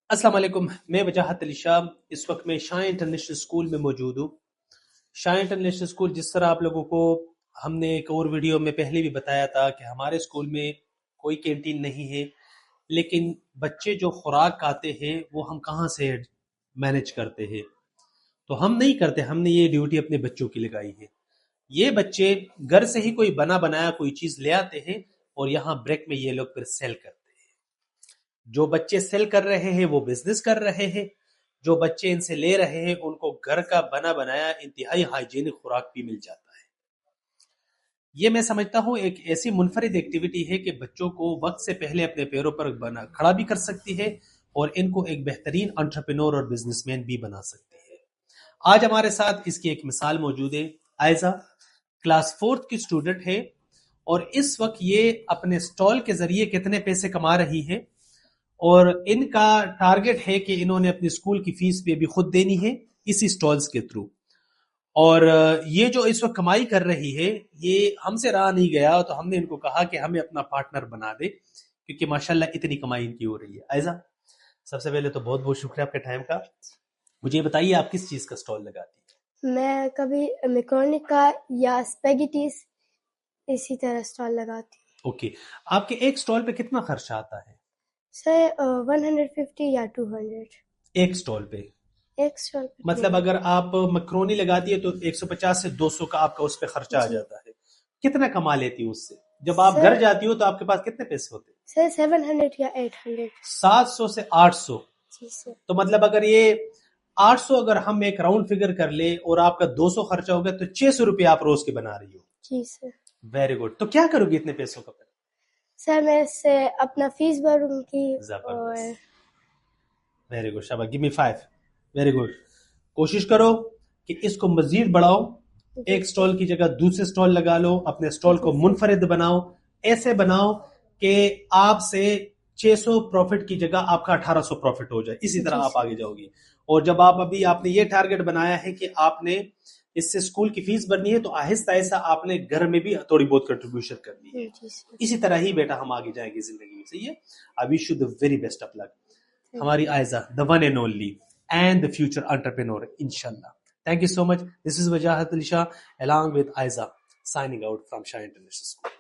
السلام علیکم، میں وجاہت علی شاہ اس وقت میں شاہ انٹرنیشنل اسکول میں موجود ہوں۔ شاہ انٹرنیشنل اسکول، جس طرح آپ لوگوں کو ہم نے ایک اور ویڈیو میں پہلے بھی بتایا تھا کہ ہمارے اسکول میں کوئی کینٹین نہیں ہے، لیکن بچے جو خوراک کھاتے ہیں وہ ہم کہاں سے مینج کرتے ہیں؟ تو ہم نہیں کرتے، ہم نے یہ ڈیوٹی اپنے بچوں کی لگائی ہے۔ یہ بچے گھر سے ہی کوئی بنا بنایا کوئی چیز لے آتے ہیں اور یہاں بریک میں یہ لوگ پھر سیل کرتے ہیں۔ جو بچے سیل کر رہے ہیں وہ بزنس کر رہے ہیں، جو بچے ان سے لے رہے ہیں ان کو گھر کا بنا بنایا انتہائی ہائیجینک خوراک بھی مل جاتا ہے۔ یہ میں سمجھتا ہوں ایک ایسی منفرد ایکٹیویٹی ہے کہ بچوں کو وقت سے پہلے اپنے پیروں پر کھڑا بھی کر سکتی ہے اور ان کو ایک بہترین انٹرپرینور اور بزنس مین بھی بنا سکتی ہے۔ آج ہمارے ساتھ اس کی ایک مثال موجود ہے۔ آئزہ کلاس 4 کی اسٹوڈنٹ ہے اور اس وقت یہ اپنے سٹال کے ذریعے کتنے پیسے کما رہی ہے، اور ان کا ٹارگٹ ہے کہ انہوں نے اپنی اسکول کی فیس بھی ابھی خود دینی ہے اسی سٹالز کے تھرو، اور یہ جو اس وقت کمائی کر رہی ہے یہ ہم سے رہا نہیں گیا، تو ہم نے ان کو کہا کہ ہمیں اپنا پارٹنر بنا دے، کیونکہ ماشاءاللہ اتنی کمائی ان کی ہو رہی ہے۔ آئزہ، سب سے پہلے تو بہت بہت شکریہ آپ کے ٹائم کا۔ مجھے یہ بتائیے آپ کس چیز کا سٹال لگاتی ہیں؟ میں کبھی میکرونی کا یا اسپیگیٹیز اسی طرح سٹال لگاتی ہوں۔ اوکے، آپ کے ایک سٹال پہ کتنا خرچہ آتا ہے؟ سر 150 یا 200 ایک سٹال پہ؟ ایک سٹال پہ مطلب اگر آپ مکرونی لگاتی ہے تو 150 سے 200 کا آپ کا اس پہ خرچہ آ جاتا ہے۔ کتنا کما لیتی ہوں اس سے؟ جب آپ گھر جاتی ہو تو آپ کے پاس کتنے پیسے ہوتے ہیں؟ سر 700 یا 800۔ 700 سے 800؟ جی سر۔ تو مطلب اگر یہ 800 اگر ہم ایک راؤنڈ فگر کر لے اور آپ کا 200 خرچہ ہوگا تو 600 روپے آپ روز کے بنا رہی ہو۔ جی سر۔ Very good. تو کیا کرو گی اتنے پیسوں کا؟ سر میں اس سے اپنا فیس بھروں گی اور زبردست، ویری گڈ، شاباش، گیو می 5۔ Very good. کوشش کرو کہ اس کو مزید بڑھاؤ، ایک سٹال کی جگہ دوسرے سٹال لگا لو، اپنے سٹال کو منفرد بناؤ، ایسے بناؤ کہ آپ سے 600 پروفٹ کی جگہ آپ کا 1800 پروفٹ ہو جائے، اسی طرح آپ آگے جاؤ گی۔ اور جب آپ نے یہ ٹارگٹ بنایا ہے کہ آپ نے اس سے سکول کی فیس بھرنی ہے تو آہستہ آہستہ آپ نے گھر میں بھی تھوڑی بہت کنٹریبیوشن کرنی ہے۔ اسی طرح ہی بیٹا ہم آگے جائیں گے زندگی میں، صحیح ہے؟ I wish you the very best of luck. ہماری Aiza the one and only and the future entrepreneur inshallah. Thank you so much. This is Wajahat Ali Shah along with Aiza signing out from Shah International School.